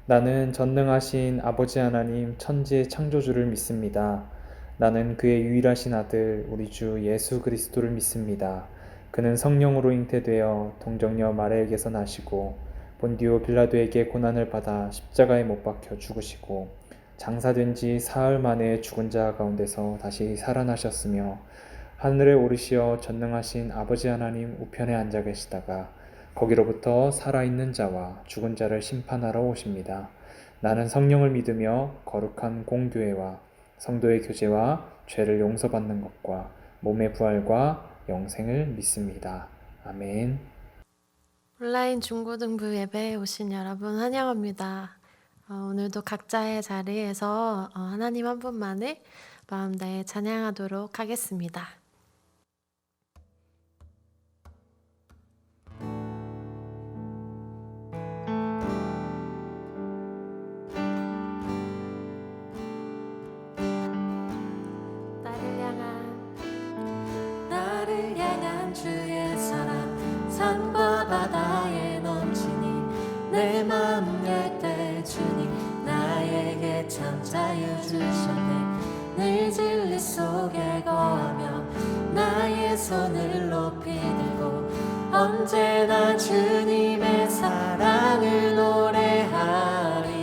나는 전능하신 아버지 하나님 천지의 창조주를 믿습니다. 나는 그의 유일하신 아들 우리 주 예수 그리스도를 믿습니다. 그는 성령으로 잉태되어 동정녀 마리아에게서 나시고 본디오 빌라도에게 고난을 받아 십자가에 못 박혀 죽으시고 장사된 지 사흘 만에 죽은 자 가운데서 다시 살아나셨으며 하늘에 오르시어 전능하신 아버지 하나님 우편에 앉아 계시다가 거기로부터 살아있는 자와 죽은 자를 심판하러 오십니다. 나는 성령을 믿으며 거룩한 공교회와 성도의 교제와 죄를 용서받는 것과 몸의 부활과 영생을 믿습니다. 아멘. 온라인 중고등부 예배에 오신 여러분 환영합니다. 오늘도 각자의 자리에서 하나님 한 분만을 마음 다해 찬양하도록 하겠습니다. 나를 향한 주의 사랑 산과 바다에 넘치니 내 마음 열 때 주님 나에게 참 자유 주셨네. 늘 진리 속에 거하며 나의 손을 높이 들고 언제나 주님의 사랑을 노래하리.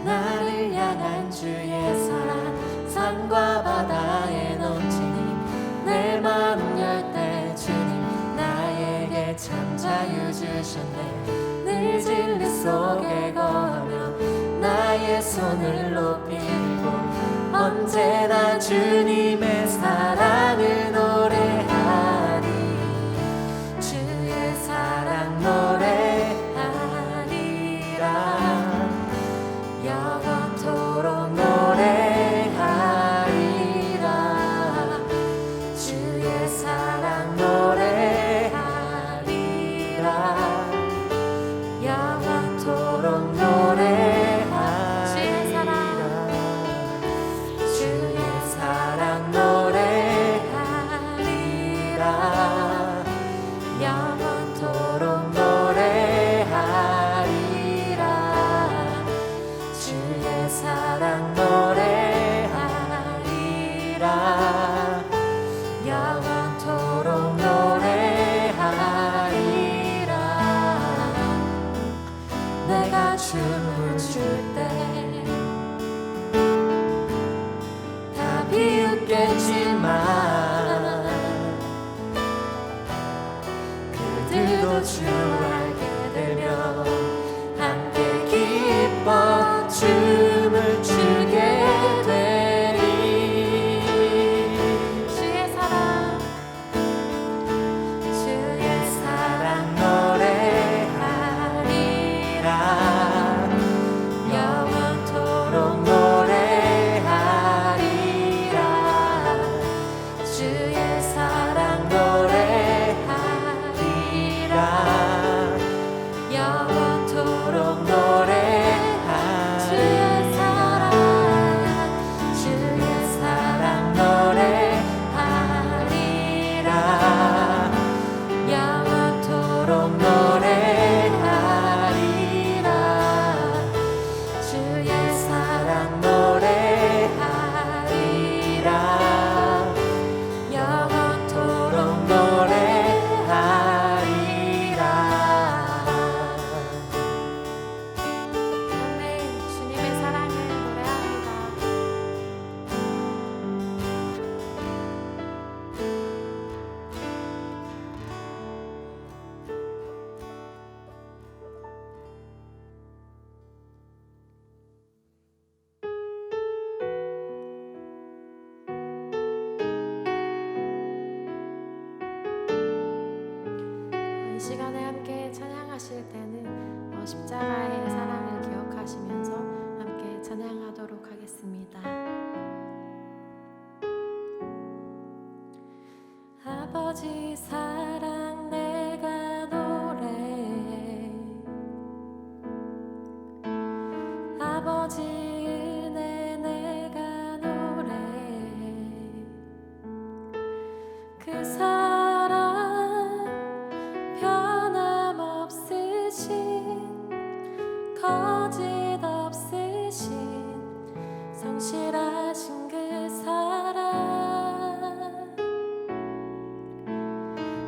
나를 향한 주의 사랑 산과 바다에 넘치니 내 마음 열 때 주님 나에게 참 자유 주셨네. 늘 진리 속에 거하며 나의 손을 높이 들고 언제나 주님의 사랑을 노래하리. 주의 사랑 노래하리라. 영원토록 노래하리라. 주의 사랑 노래하리라. 영원토록 노래하리라. 주의 사랑 노래하리라. 영원토록 노래하리라. 주의 사랑 노래하리라. 영원토록 노래하리라. 내가 춤을 출 때 다 비웃겠지만 그들도 주 알게 되면 함께 기뻐 춤을 추게 되리. 주의 사랑 노래하리라. 영원토록 노래하리라. 주의 사랑 노래하리라. 영원토록 노래하리라. 주의 사랑 노래하리라. 영원토록 노래하리라. 주의 사랑 노래하리라. 영원토록 노래하리라. 아멘. 주님의 사랑을 노래합니다. 이 시간에 함께 찬양하실 때는 십자가의 사랑을 기억하시면서 함께 찬양하도록 하겠습니다. 아버지 사랑 내가 노래해. 아버지 은혜 내가 노래해. 그 사랑 변함없으신 거짓 없으신 성실하신 그 사랑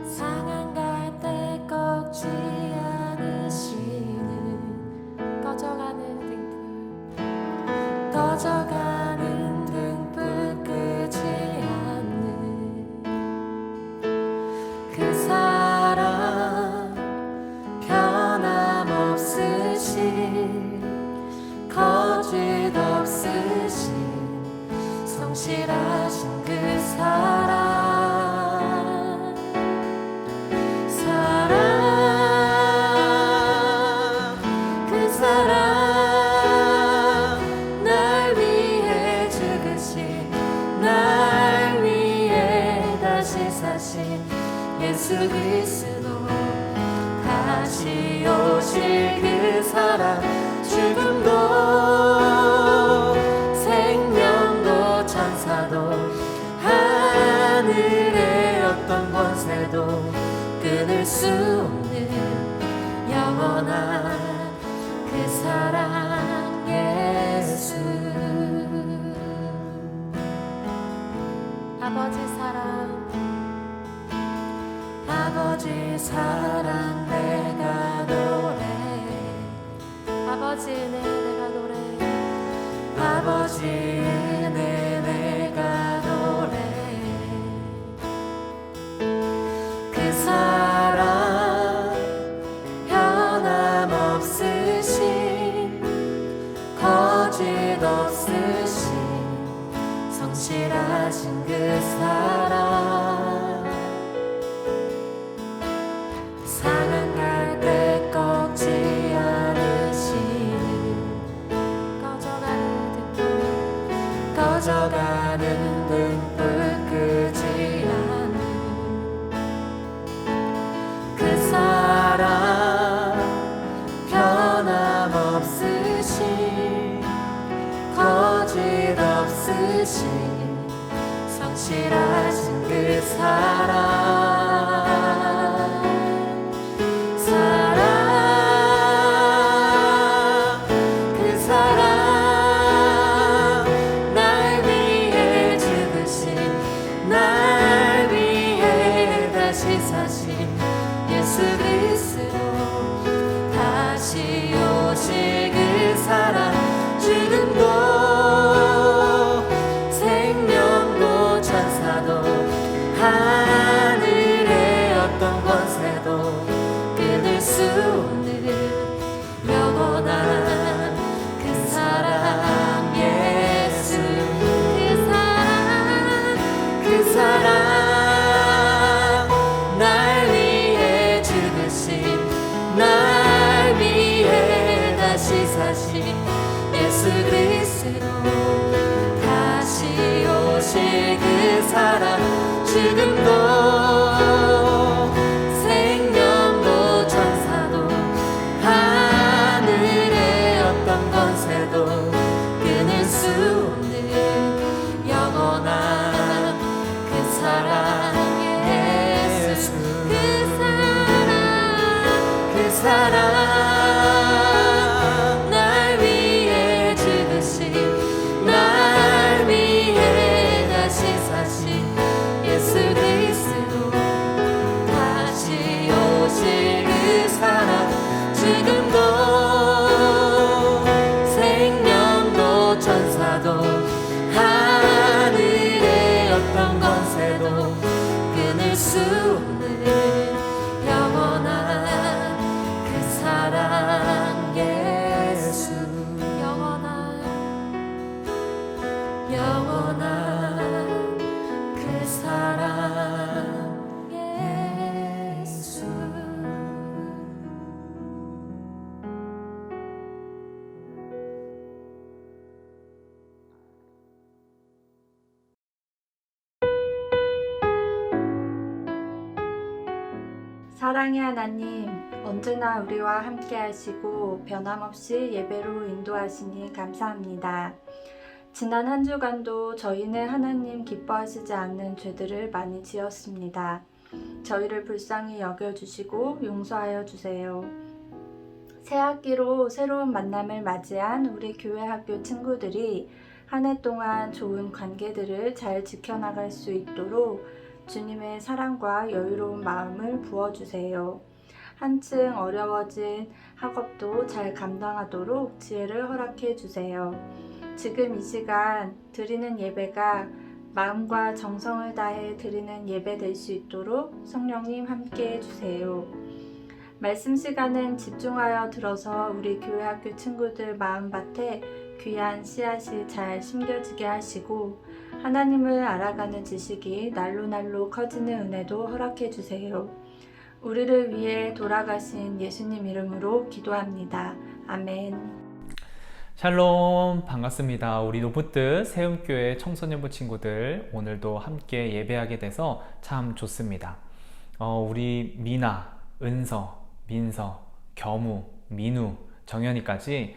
상한 갈 때 꺾지 않으시는 꺼져가는 등불 끄지 않는 그 사랑 변함없으신 거짓 없으신 성실하신 그 그 사랑 날 위해 죽으신 날 위해 다시 사신 예수 그리스도 다시 오실 그 사랑 죽음도 생명도 천사도 하늘의 어떤 권세도 끊을 수 없는 영원한 그 사랑 예수 아버지 사랑 내가 노래해 아버지 은혜 내가 노래해 아버지 은혜 내가 노래해 그 사랑 변함없으신 거짓 없으신 성실하신 그 사랑 상한 갈 때 꺾지 않으시는 꺼져가는 등불 끄지 않는 그 사랑 변함없으신 거짓 없으신 성실하신 그 그 사랑 날 위해 죽으신 날 위해 다시 사신 예수 그리스도 다시 오실 그 사랑 죽음도 생명도 천사도 하늘의 어떤 권세도 끊을 수 없는 영원한 그 사랑 예수 그 사랑 날 위해 죽으신 날 위해 다시 사신 예수 그리스도 다시 오실 그 사랑 죽음도 생명도 천사도 하늘의 어떤 권세도 끊을 수 없는 영원한 그 사랑 예수 그 사랑 날 위해 죽으신 날 위해 다시 사신 예수 그리스도 다시 오실 그 사랑 죽음도 생명도 천사도 하늘의 어떤 권세도 끊을 수 없는 영원한 그 사랑 예수 영원한 그 사랑 예수 사랑의 하나님, 언제나 우리와 함께 하시고 변함없이 예배로 인도하시니 감사합니다. 지난 한 주간도 저희는 하나님 기뻐하시지 않는 죄들을 많이 지었습니다. 저희를 불쌍히 여겨주시고 용서하여 주세요. 새 학기로 새로운 만남을 맞이한 우리 교회 학교 친구들이 한 해 동안 좋은 관계들을 잘 지켜나갈 수 있도록 주님의 사랑과 여유로운 마음을 부어주세요. 한층 어려워진 학업도 잘 감당하도록 지혜를 허락해 주세요. 지금 이 시간 드리는 예배가 마음과 정성을 다해 드리는 예배 될 수 있도록 성령님 함께 해주세요. 말씀 시간은 집중하여 들어서 우리 교회 학교 친구들 마음밭에 귀한 씨앗이 잘 심겨지게 하시고 하나님을 알아가는 지식이 날로 커지는 은혜도 허락해 주세요. 우리를 위해 돌아가신 예수님 이름으로 기도합니다. 아멘. 샬롬, 반갑습니다. 우리 노붓뜻 세움교회 청소년부 친구들 오늘도 함께 예배하게 돼서 참 좋습니다. 우리 미나, 은서, 민서, 겸우, 민우, 정연이까지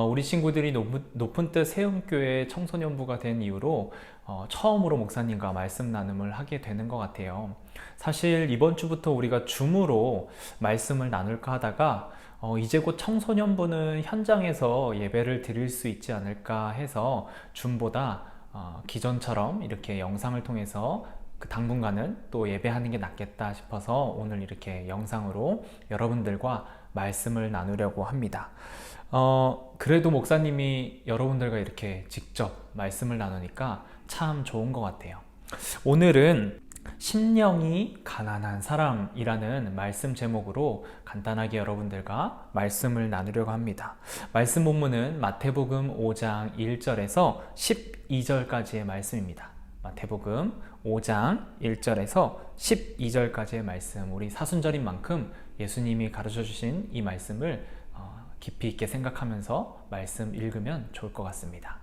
우리 친구들이 높은 뜻 세움교회 청소년부가 된 이후로 처음으로 목사님과 말씀 나눔을 하게 되는 것 같아요. 사실 이번 주부터 우리가 줌으로 말씀을 나눌까 하다가 이제 곧 청소년부는 현장에서 예배를 드릴 수 있지 않을까 해서 줌보다 기존처럼 이렇게 영상을 통해서 당분간은 또 예배하는 게 낫겠다 싶어서 오늘 이렇게 영상으로 여러분들과 말씀을 나누려고 합니다. 그래도 목사님이 여러분들과 이렇게 직접 말씀을 나누니까 참 좋은 것 같아요. 오늘은 심령이 가난한 사람이라는 말씀 제목으로 간단하게 여러분들과 말씀을 나누려고 합니다. 말씀 본문은 마태복음 5장 1절에서 12절까지의 말씀입니다. 마태복음 5장 1절에서 12절까지의 말씀, 우리 사순절인 만큼 예수님이 가르쳐 주신 이 말씀을 깊이 있게 생각하면서 말씀 읽으면 좋을 것 같습니다.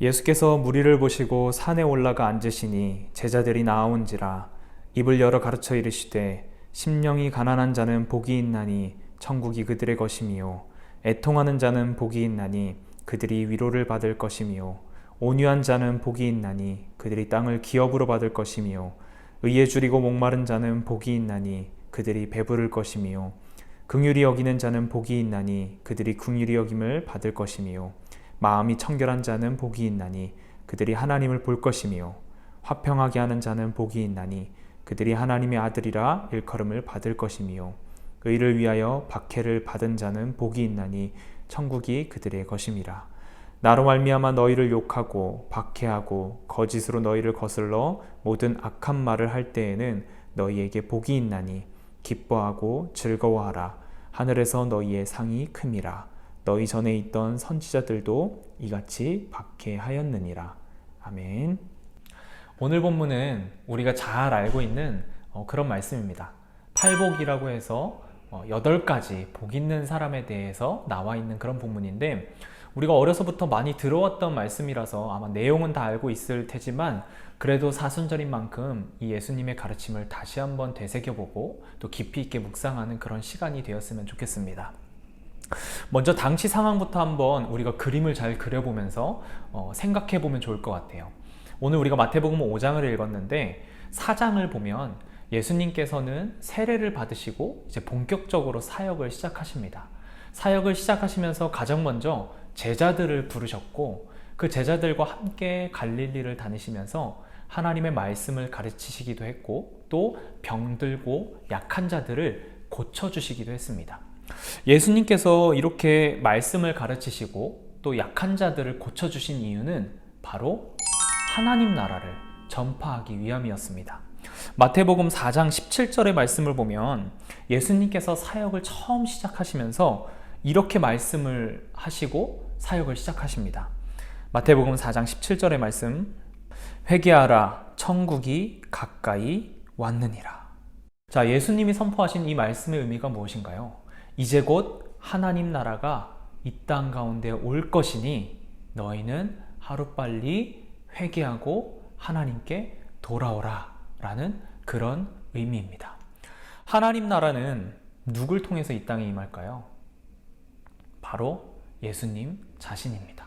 예수께서 무리를 보시고 산에 올라가 앉으시니 제자들이 나아온지라 입을 열어 가르쳐 이르시되 심령이 가난한 자는 복이 있나니 천국이 그들의 것이미요 애통하는 자는 복이 있나니 그들이 위로를 받을 것이미요 온유한 자는 복이 있나니 그들이 땅을 기업으로 받을 것이미요 의에 줄이고 목마른 자는 복이 있나니 그들이 배부를 것이미요 긍휼히 여기는 자는 복이 있나니 그들이 긍휼히 여김을 받을 것이미요 마음이 청결한 자는 복이 있나니 그들이 하나님을 볼 것이미요 화평하게 하는 자는 복이 있나니 그들이 하나님의 아들이라 일컬음을 받을 것이미요 의를 위하여 박해를 받은 자는 복이 있나니 천국이 그들의 것임이라 나로 말미암아 너희를 욕하고 박해하고 거짓으로 너희를 거슬러 모든 악한 말을 할 때에는 너희에게 복이 있나니 기뻐하고 즐거워하라 하늘에서 너희의 상이 큼이라 너희 전에 있던 선지자들도 이같이 박해하였느니라. 아멘. 오늘 본문은 우리가 잘 알고 있는 그런 말씀입니다. 팔복이라고 해서 8가지 복 있는 사람에 대해서 나와 있는 그런 본문인데 우리가 어려서부터 많이 들어왔던 말씀이라서 아마 내용은 다 알고 있을 테지만 그래도 사순절인 만큼 이 예수님의 가르침을 다시 한번 되새겨보고 또 깊이 있게 묵상하는 그런 시간이 되었으면 좋겠습니다. 먼저 당시 상황부터 한번 우리가 그림을 잘 그려보면서 생각해보면 좋을 것 같아요. 오늘 우리가 마태복음 5장을 읽었는데 4장을 보면 예수님께서는 세례를 받으시고 이제 본격적으로 사역을 시작하십니다. 사역을 시작하시면서 가장 먼저 제자들을 부르셨고 그 제자들과 함께 갈릴리를 다니시면서 하나님의 말씀을 가르치시기도 했고 또 병들고 약한 자들을 고쳐주시기도 했습니다. 예수님께서 이렇게 말씀을 가르치시고 또 약한 자들을 고쳐주신 이유는 바로 하나님 나라를 전파하기 위함이었습니다. 마태복음 4장 17절의 말씀을 보면 예수님께서 사역을 처음 시작하시면서 이렇게 말씀을 하시고 사역을 시작하십니다. 마태복음 4장 17절의 말씀, 회개하라 천국이 가까이 왔느니라. 자, 예수님이 선포하신 이 말씀의 의미가 무엇인가요? 이제 곧 하나님 나라가 이 땅 가운데 올 것이니 너희는 하루빨리 회개하고 하나님께 돌아오라 라는 그런 의미입니다. 하나님 나라는 누굴 통해서 이 땅에 임할까요? 바로 예수님 자신입니다.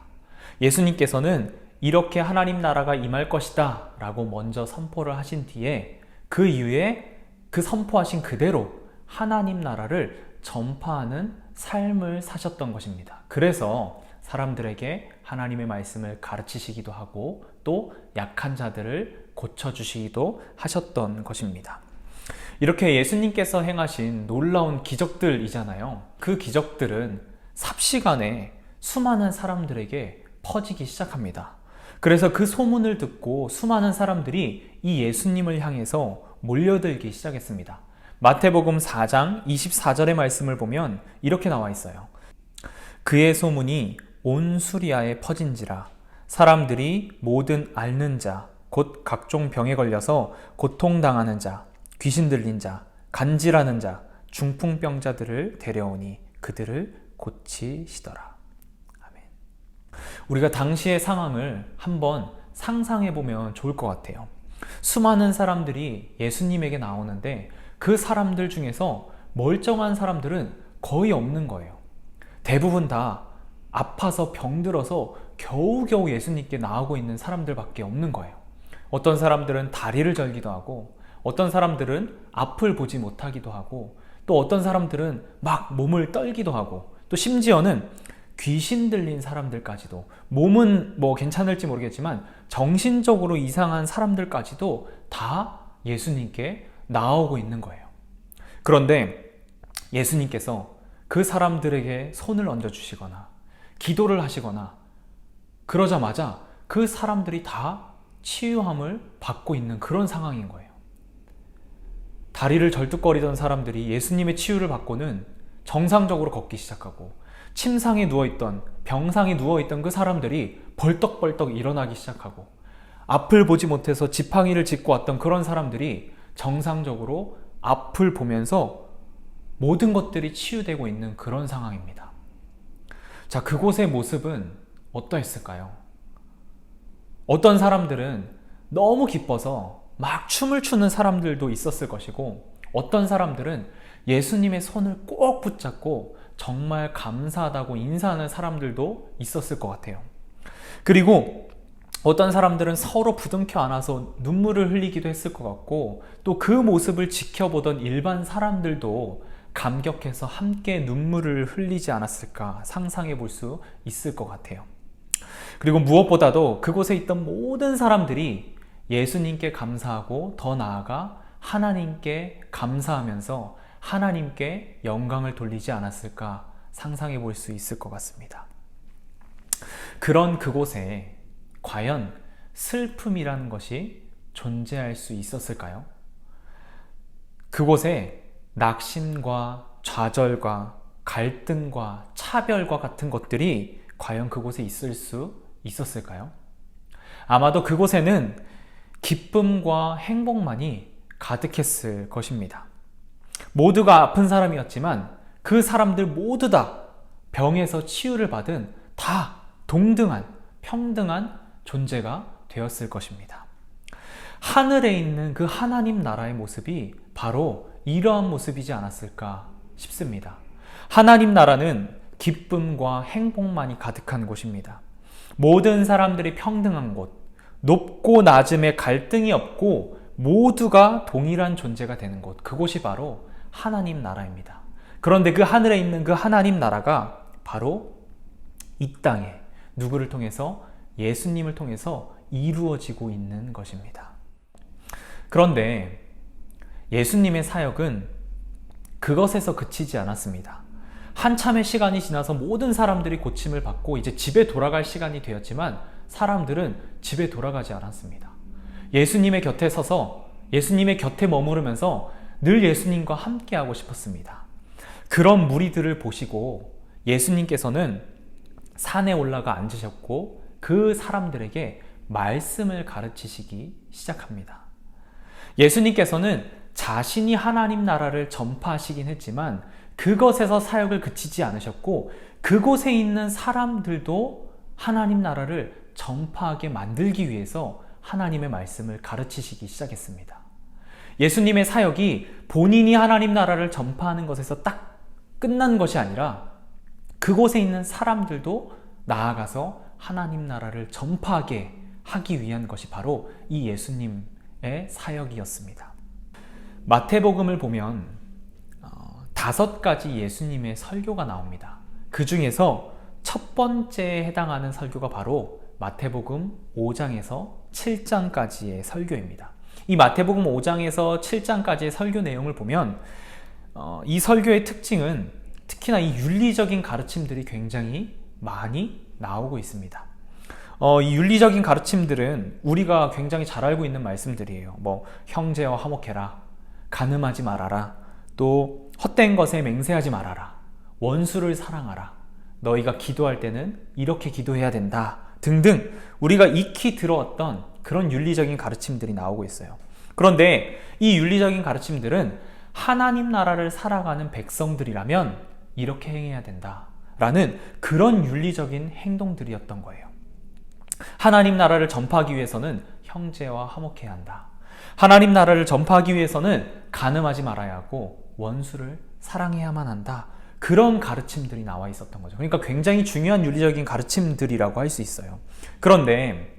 예수님께서는 이렇게 하나님 나라가 임할 것이다 라고 먼저 선포를 하신 뒤에 그 이후에 그 선포하신 그대로 하나님 나라를 전파하는 삶을 사셨던 것입니다. 그래서 사람들에게 하나님의 말씀을 가르치시기도 하고 또 약한 자들을 고쳐주시기도 하셨던 것입니다. 이렇게 예수님께서 행하신 놀라운 기적들이잖아요. 그 기적들은 삽시간에 수많은 사람들에게 퍼지기 시작합니다. 그래서 그 소문을 듣고 수많은 사람들이 이 예수님을 향해서 몰려들기 시작했습니다. 마태복음 4장 24절의 말씀을 보면 이렇게 나와 있어요. 그의 소문이 온 수리아에 퍼진지라 사람들이 모든 앓는 자, 곧 각종 병에 걸려서 고통당하는 자, 귀신 들린 자, 간질하는 자, 중풍병자들을 데려오니 그들을 고치시더라. 아멘. 우리가 당시의 상황을 한번 상상해 보면 좋을 것 같아요. 수많은 사람들이 예수님에게 나오는데 그 사람들 중에서 멀쩡한 사람들은 거의 없는 거예요. 대부분 다 아파서 병들어서 겨우겨우 예수님께 나오고 있는 사람들밖에 없는 거예요. 어떤 사람들은 다리를 절기도 하고 어떤 사람들은 앞을 보지 못하기도 하고 또 어떤 사람들은 막 몸을 떨기도 하고 또 심지어는 귀신 들린 사람들까지도 몸은 뭐 괜찮을지 모르겠지만 정신적으로 이상한 사람들까지도 다 예수님께 나오고 있는 거예요. 그런데 예수님께서 그 사람들에게 손을 얹어주시거나 기도를 하시거나 그러자마자 그 사람들이 다 치유함을 받고 있는 그런 상황인 거예요. 다리를 절뚝거리던 사람들이 예수님의 치유를 받고는 정상적으로 걷기 시작하고 침상에 누워있던 병상에 누워있던 그 사람들이 벌떡벌떡 일어나기 시작하고 앞을 보지 못해서 지팡이를 짚고 왔던 그런 사람들이 정상적으로 앞을 보면서 모든 것들이 치유되고 있는 그런 상황입니다. 자, 그곳의 모습은 어떠했을까요? 어떤 사람들은 너무 기뻐서 막 춤을 추는 사람들도 있었을 것이고 어떤 사람들은 예수님의 손을 꼭 붙잡고 정말 감사하다고 인사하는 사람들도 있었을 것 같아요. 그리고 어떤 사람들은 서로 부둥켜 안아서 눈물을 흘리기도 했을 것 같고 또 그 모습을 지켜보던 일반 사람들도 감격해서 함께 눈물을 흘리지 않았을까 상상해 볼 수 있을 것 같아요. 그리고 무엇보다도 그곳에 있던 모든 사람들이 예수님께 감사하고 더 나아가 하나님께 감사하면서 하나님께 영광을 돌리지 않았을까 상상해 볼 수 있을 것 같습니다. 그런 그곳에 과연 슬픔이라는 것이 존재할 수 있었을까요? 그곳에 낙심과 좌절과 갈등과 차별과 같은 것들이 과연 그곳에 있을 수 있었을까요? 아마도 그곳에는 기쁨과 행복만이 가득했을 것입니다. 모두가 아픈 사람이었지만 그 사람들 모두 다 병에서 치유를 받은 다 동등한 평등한 존재가 되었을 것입니다. 하늘에 있는 그 하나님 나라의 모습이 바로 이러한 모습이지 않았을까 싶습니다. 하나님 나라는 기쁨과 행복만이 가득한 곳입니다. 모든 사람들이 평등한 곳, 높고 낮음에 갈등이 없고 모두가 동일한 존재가 되는 곳, 그곳이 바로 하나님 나라입니다. 그런데 그 하늘에 있는 그 하나님 나라가 바로 이 땅에 누구를 통해서? 예수님을 통해서 이루어지고 있는 것입니다. 그런데 예수님의 사역은 그것에서 그치지 않았습니다. 한참의 시간이 지나서 모든 사람들이 고침을 받고 이제 집에 돌아갈 시간이 되었지만 사람들은 집에 돌아가지 않았습니다. 예수님의 곁에 서서 예수님의 곁에 머무르면서 늘 예수님과 함께하고 싶었습니다. 그런 무리들을 보시고 예수님께서는 산에 올라가 앉으셨고 그 사람들에게 말씀을 가르치시기 시작합니다. 예수님께서는 자신이 하나님 나라를 전파하시긴 했지만 그것에서 사역을 그치지 않으셨고 그곳에 있는 사람들도 하나님 나라를 전파하게 만들기 위해서 하나님의 말씀을 가르치시기 시작했습니다. 예수님의 사역이 본인이 하나님 나라를 전파하는 것에서 딱 끝난 것이 아니라 그곳에 있는 사람들도 나아가서 하나님 나라를 전파하게 하기 위한 것이 바로 이 예수님의 사역이었습니다. 마태복음을 보면 5가지 예수님의 설교가 나옵니다. 그 중에서 첫 번째에 해당하는 설교가 바로 마태복음 5장에서 7장까지의 설교입니다. 이 마태복음 5장에서 7장까지의 설교 내용을 보면 이 설교의 특징은 특히나 이 윤리적인 가르침들이 굉장히 많이 나오고 있습니다. 이 윤리적인 가르침들은 우리가 굉장히 잘 알고 있는 말씀들이에요. 형제와 화목해라, 간음하지 말아라, 또 헛된 것에 맹세하지 말아라, 원수를 사랑하라, 너희가 기도할 때는 이렇게 기도해야 된다 등등 우리가 익히 들어왔던 그런 윤리적인 가르침들이 나오고 있어요. 그런데 이 윤리적인 가르침들은 하나님 나라를 살아가는 백성들이라면 이렇게 행해야 된다라는 그런 윤리적인 행동들이었던 거예요. 하나님 나라를 전파하기 위해서는 형제와 화목해야 한다. 하나님 나라를 전파하기 위해서는 간음하지 말아야 하고 원수를 사랑해야만 한다. 그런 가르침들이 나와 있었던 거죠. 그러니까 굉장히 중요한 윤리적인 가르침들이라고 할 수 있어요. 그런데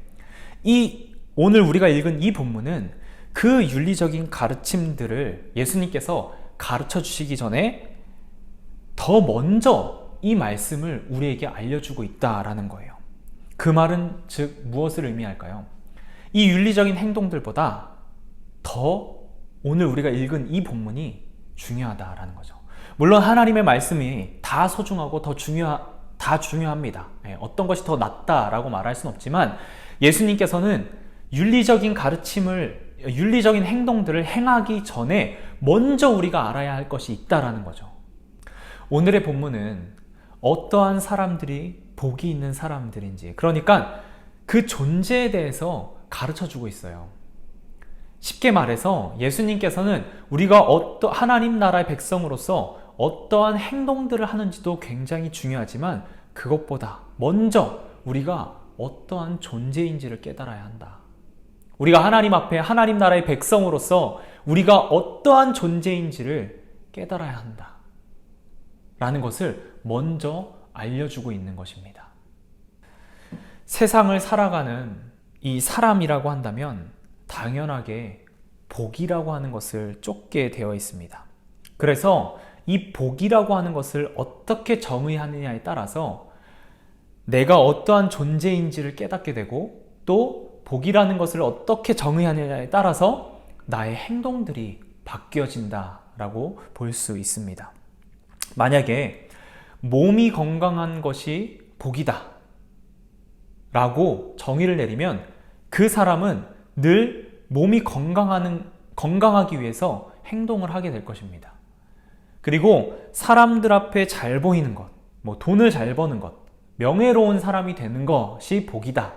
오늘 우리가 읽은 이 본문은 그 윤리적인 가르침들을 예수님께서 가르쳐 주시기 전에 더 먼저 이 말씀을 우리에게 알려주고 있다라는 거예요. 그 말은 즉 무엇을 의미할까요? 이 윤리적인 행동들보다 더 오늘 우리가 읽은 이 본문이 중요하다라는 거죠. 물론 하나님의 말씀이 다 소중하고 다 중요합니다. 어떤 것이 더 낫다라고 말할 수는 없지만 예수님께서는 윤리적인 행동들을 행하기 전에 먼저 우리가 알아야 할 것이 있다라는 거죠. 오늘의 본문은 어떠한 사람들이 복이 있는 사람들인지, 그러니까 그 존재에 대해서 가르쳐 주고 있어요. 쉽게 말해서 예수님께서는 우리가 하나님 나라의 백성으로서 어떠한 행동들을 하는지도 굉장히 중요하지만 그것보다 먼저 우리가 어떠한 존재인지를 깨달아야 한다. 우리가 하나님 앞에 하나님 나라의 백성으로서 우리가 어떠한 존재인지를 깨달아야 한다. 라는 것을 먼저 알려주고 있는 것입니다. 세상을 살아가는 이 사람이라고 한다면 당연하게 복이라고 하는 것을 쫓게 되어 있습니다. 그래서 이 복이라고 하는 것을 어떻게 정의하느냐에 따라서 내가 어떠한 존재인지를 깨닫게 되고 또 복이라는 것을 어떻게 정의하느냐에 따라서 나의 행동들이 바뀌어진다라고 볼 수 있습니다. 만약에 몸이 건강한 것이 복이다 라고 정의를 내리면 그 사람은 늘 몸이 건강하기 위해서 행동을 하게 될 것입니다. 그리고 사람들 앞에 잘 보이는 것, 돈을 잘 버는 것, 명예로운 사람이 되는 것이 복이다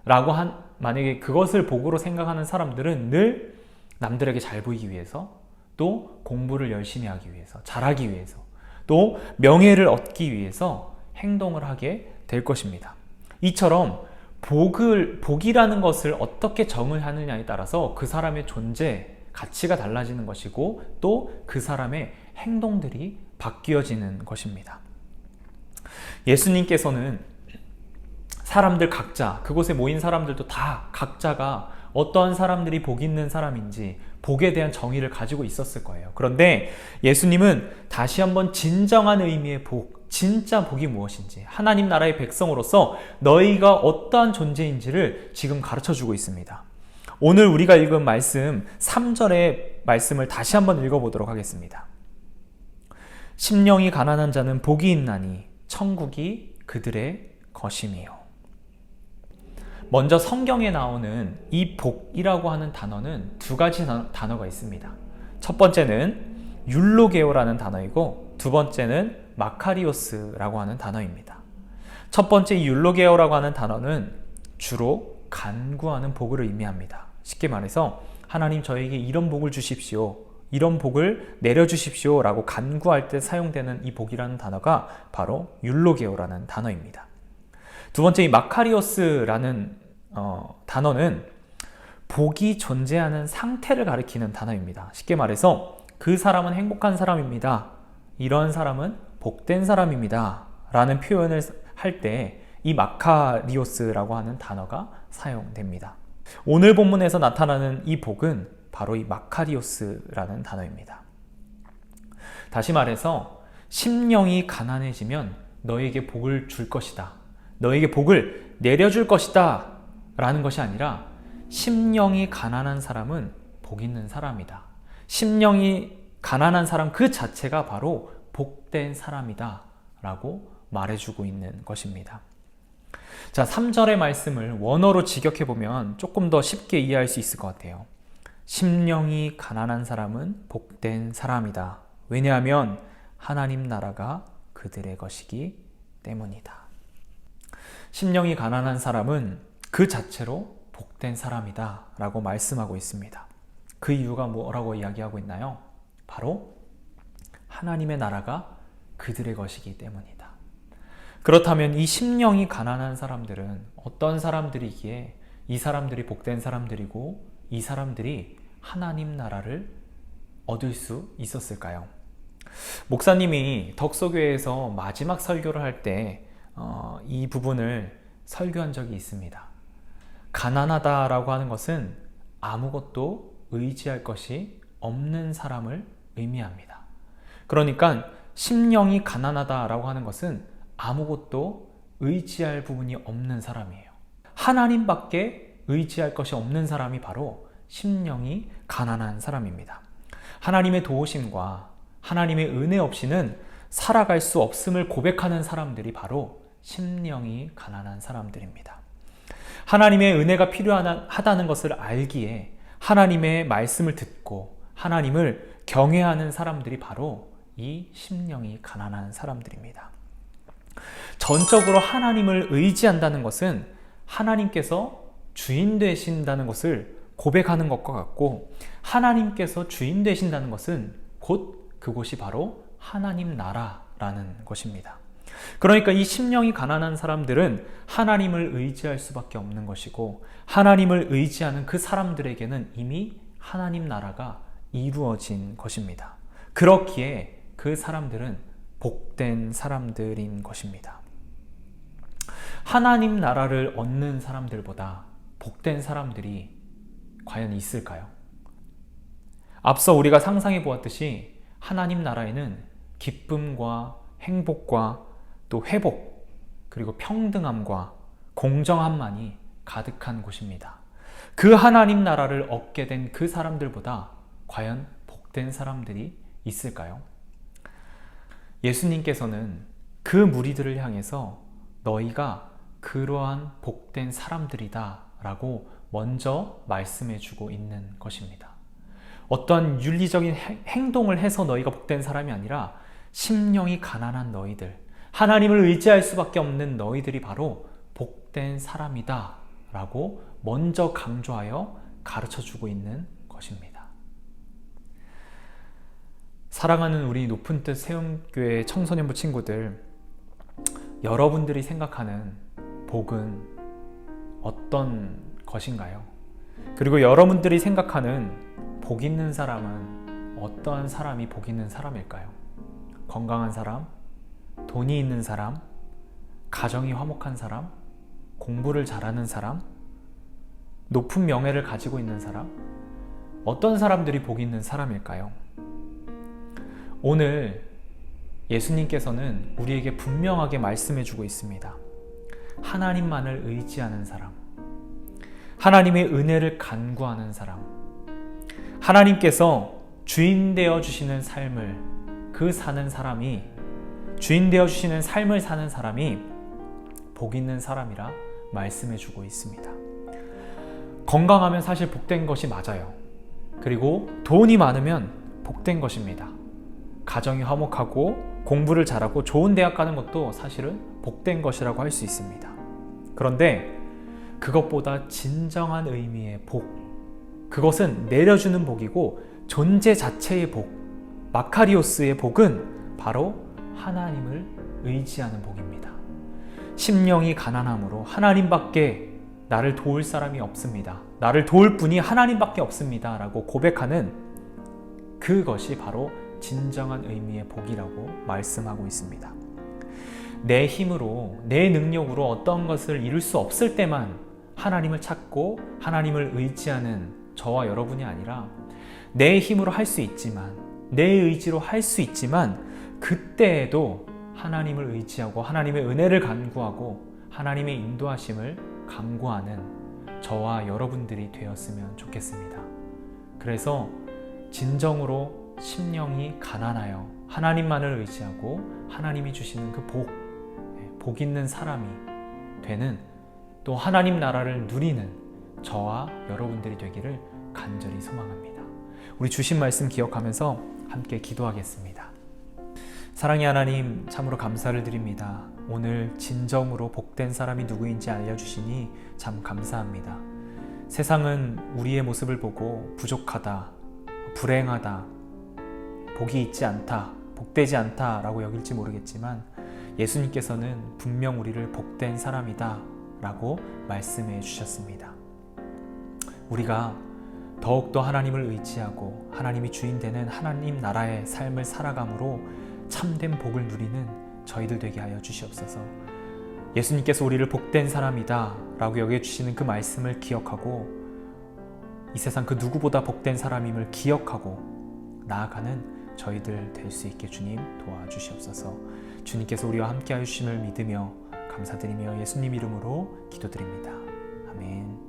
라고 만약에 그것을 복으로 생각하는 사람들은 늘 남들에게 잘 보이기 위해서, 또 공부를 열심히 하기 위해서, 잘하기 위해서, 또 명예를 얻기 위해서 행동을 하게 될 것입니다. 이처럼 복이라는 것을 어떻게 정의하느냐에 따라서 그 사람의 존재, 가치가 달라지는 것이고 또 그 사람의 행동들이 바뀌어지는 것입니다. 예수님께서는 사람들 각자, 그곳에 모인 사람들도 다 각자가 어떠한 사람들이 복 있는 사람인지 복에 대한 정의를 가지고 있었을 거예요. 그런데 예수님은 다시 한번 진정한 의미의 복, 진짜 복이 무엇인지, 하나님 나라의 백성으로서 너희가 어떠한 존재인지를 지금 가르쳐주고 있습니다. 오늘 우리가 읽은 말씀 3절의 말씀을 다시 한번 읽어보도록 하겠습니다. 심령이 가난한 자는 복이 있나니 천국이 그들의 것임이요. 먼저 성경에 나오는 이 복이라고 하는 단어는 두 가지 단어가 있습니다. 첫 번째는 율로게오라는 단어이고 두 번째는 마카리오스라고 하는 단어입니다. 첫 번째 율로게오라고 하는 단어는 주로 간구하는 복을 의미합니다. 쉽게 말해서 하나님 저에게 이런 복을 주십시오, 이런 복을 내려주십시오 라고 간구할 때 사용되는 이 복이라는 단어가 바로 율로게오라는 단어입니다. 두 번째 이 마카리오스라는 단어는 복이 존재하는 상태를 가리키는 단어입니다. 쉽게 말해서 그 사람은 행복한 사람입니다, 이런 사람은 복된 사람입니다 라는 표현을 할 때 이 마카리오스라고 하는 단어가 사용됩니다. 오늘 본문에서 나타나는 이 복은 바로 이 마카리오스라는 단어입니다. 다시 말해서 심령이 가난해지면 너에게 복을 줄 것이다, 너에게 복을 내려줄 것이다 라는 것이 아니라 심령이 가난한 사람은 복 있는 사람이다, 심령이 가난한 사람 그 자체가 바로 복된 사람이다 라고 말해주고 있는 것입니다. 자, 3절의 말씀을 원어로 직역해보면 조금 더 쉽게 이해할 수 있을 것 같아요. 심령이 가난한 사람은 복된 사람이다. 왜냐하면 하나님 나라가 그들의 것이기 때문이다. 심령이 가난한 사람은 그 자체로 복된 사람이다 라고 말씀하고 있습니다. 그 이유가 뭐라고 이야기하고 있나요? 바로 하나님의 나라가 그들의 것이기 때문이다. 그렇다면 이 심령이 가난한 사람들은 어떤 사람들이기에 이 사람들이 복된 사람들이고 이 사람들이 하나님 나라를 얻을 수 있었을까요? 목사님이 덕소교회에서 마지막 설교를 할 때 이 부분을 설교한 적이 있습니다. 가난하다라고 하는 것은 아무것도 의지할 것이 없는 사람을 의미합니다. 그러니까 심령이 가난하다라고 하는 것은 아무것도 의지할 부분이 없는 사람이에요. 하나님밖에 의지할 것이 없는 사람이 바로 심령이 가난한 사람입니다. 하나님의 도우심과 하나님의 은혜 없이는 살아갈 수 없음을 고백하는 사람들이 바로 심령이 가난한 사람들입니다. 하나님의 은혜가 필요하다는 것을 알기에 하나님의 말씀을 듣고 하나님을 경외하는 사람들이 바로 이 심령이 가난한 사람들입니다. 전적으로 하나님을 의지한다는 것은 하나님께서 주인 되신다는 것을 고백하는 것과 같고, 하나님께서 주인 되신다는 것은 곧 그곳이 바로 하나님 나라라는 것입니다. 그러니까 이 심령이 가난한 사람들은 하나님을 의지할 수밖에 없는 것이고, 하나님을 의지하는 그 사람들에게는 이미 하나님 나라가 이루어진 것입니다. 그렇기에 그 사람들은 복된 사람들인 것입니다. 하나님 나라를 얻는 사람들보다 복된 사람들이 과연 있을까요? 앞서 우리가 상상해 보았듯이 하나님 나라에는 기쁨과 행복과 또 회복, 그리고 평등함과 공정함만이 가득한 곳입니다. 그 하나님 나라를 얻게 된 그 사람들보다 과연 복된 사람들이 있을까요? 예수님께서는 그 무리들을 향해서 너희가 그러한 복된 사람들이다 라고 먼저 말씀해 주고 있는 것입니다. 어떤 윤리적인 행동을 해서 너희가 복된 사람이 아니라 심령이 가난한 너희들, 하나님을 의지할 수밖에 없는 너희들이 바로 복된 사람이다 라고 먼저 강조하여 가르쳐 주고 있는 것입니다. 사랑하는 우리 높은 뜻 세움교회 청소년부 친구들, 여러분들이 생각하는 복은 어떤 것인가요? 그리고 여러분들이 생각하는 복 있는 사람은 어떠한 사람이 복 있는 사람일까요? 건강한 사람, 돈이 있는 사람, 가정이 화목한 사람, 공부를 잘하는 사람, 높은 명예를 가지고 있는 사람, 어떤 사람들이 복 있는 사람일까요? 오늘 예수님께서는 우리에게 분명하게 말씀해 주고 있습니다. 하나님만을 의지하는 사람, 하나님의 은혜를 간구하는 사람, 하나님께서 주인 되어 주시는 삶을 사는 사람이, 주인 되어 주시는 삶을 사는 사람이 복 있는 사람이라 말씀해 주고 있습니다. 건강하면 사실 복된 것이 맞아요. 그리고 돈이 많으면 복된 것입니다. 가정이 화목하고 공부를 잘하고 좋은 대학 가는 것도 사실은 복된 것이라고 할 수 있습니다. 그런데 그것보다 진정한 의미의 복, 그것은 내려주는 복이고 존재 자체의 복, 마카리오스의 복은 바로 하나님을 의지하는 복입니다. 심령이 가난함으로 하나님밖에 나를 도울 사람이 없습니다, 나를 도울 분이 하나님밖에 없습니다 라고 고백하는 그것이 바로 진정한 의미의 복이라고 말씀하고 있습니다. 내 힘으로, 내 능력으로 어떤 것을 이룰 수 없을 때만 하나님을 찾고 하나님을 의지하는 저와 여러분이 아니라 내 힘으로 할 수 있지만, 내 의지로 할 수 있지만 그때에도 하나님을 의지하고 하나님의 은혜를 간구하고 하나님의 인도하심을 간구하는 저와 여러분들이 되었으면 좋겠습니다. 그래서 진정으로 심령이 가난하여 하나님만을 의지하고 하나님이 주시는 그 복 있는 사람이 되는, 또 하나님 나라를 누리는 저와 여러분들이 되기를 간절히 소망합니다. 우리 주신 말씀 기억하면서 함께 기도하겠습니다. 사랑의 하나님, 참으로 감사를 드립니다. 오늘 진정으로 복된 사람이 누구인지 알려주시니 참 감사합니다. 세상은 우리의 모습을 보고 부족하다, 불행하다, 복이 있지 않다, 복되지 않다 라고 여길지 모르겠지만 예수님께서는 분명 우리를 복된 사람이다 라고 말씀해 주셨습니다. 우리가 더욱더 하나님을 의지하고 하나님이 주인 되는 하나님 나라의 삶을 살아감으로 참된 복을 누리는 저희들 되게 하여 주시옵소서. 예수님께서 우리를 복된 사람이다 라고 여겨주시는 그 말씀을 기억하고 이 세상 그 누구보다 복된 사람임을 기억하고 나아가는 저희들 될 수 있게 주님 도와주시옵소서. 주님께서 우리와 함께 하심을 믿으며 감사드리며 예수님 이름으로 기도드립니다. 아멘.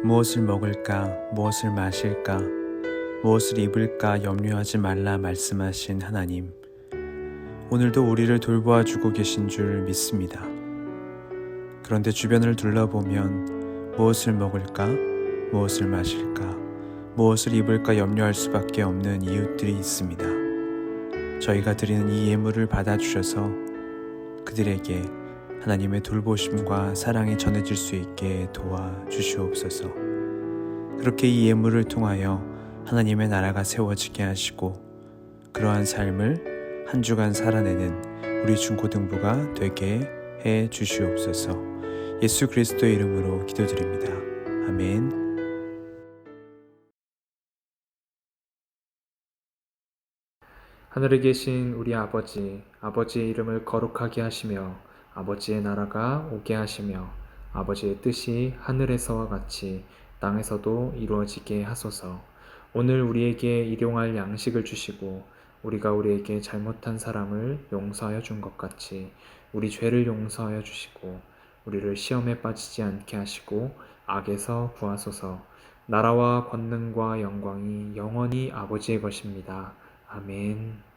무엇을 먹을까, 무엇을 마실까, 무엇을 입을까 염려하지 말라 말씀하신 하나님, 오늘도 우리를 돌보아주고 계신 줄 믿습니다. 그런데 주변을 둘러보면 무엇을 먹을까, 무엇을 마실까, 무엇을 입을까 염려할 수밖에 없는 이웃들이 있습니다. 저희가 드리는 이 예물을 받아주셔서 그들에게 하나님의 돌보심과 사랑이 전해질 수 있게 도와주시옵소서. 그렇게 이 예물을 통하여 하나님의 나라가 세워지게 하시고 그러한 삶을 한 주간 살아내는 우리 중고등부가 되게 해 주시옵소서. 예수 그리스도의 이름으로 기도드립니다. 아멘. 하늘에 계신 우리 아버지, 아버지의 이름을 거룩하게 하시며 아버지의 나라가 오게 하시며 아버지의 뜻이 하늘에서와 같이 땅에서도 이루어지게 하소서. 오늘 우리에게 일용할 양식을 주시고 우리가 우리에게 잘못한 사람을 용서하여 준 것 같이 우리 죄를 용서하여 주시고 우리를 시험에 빠지지 않게 하시고 악에서 구하소서. 나라와 권능과 영광이 영원히 아버지의 것입니다. 아멘.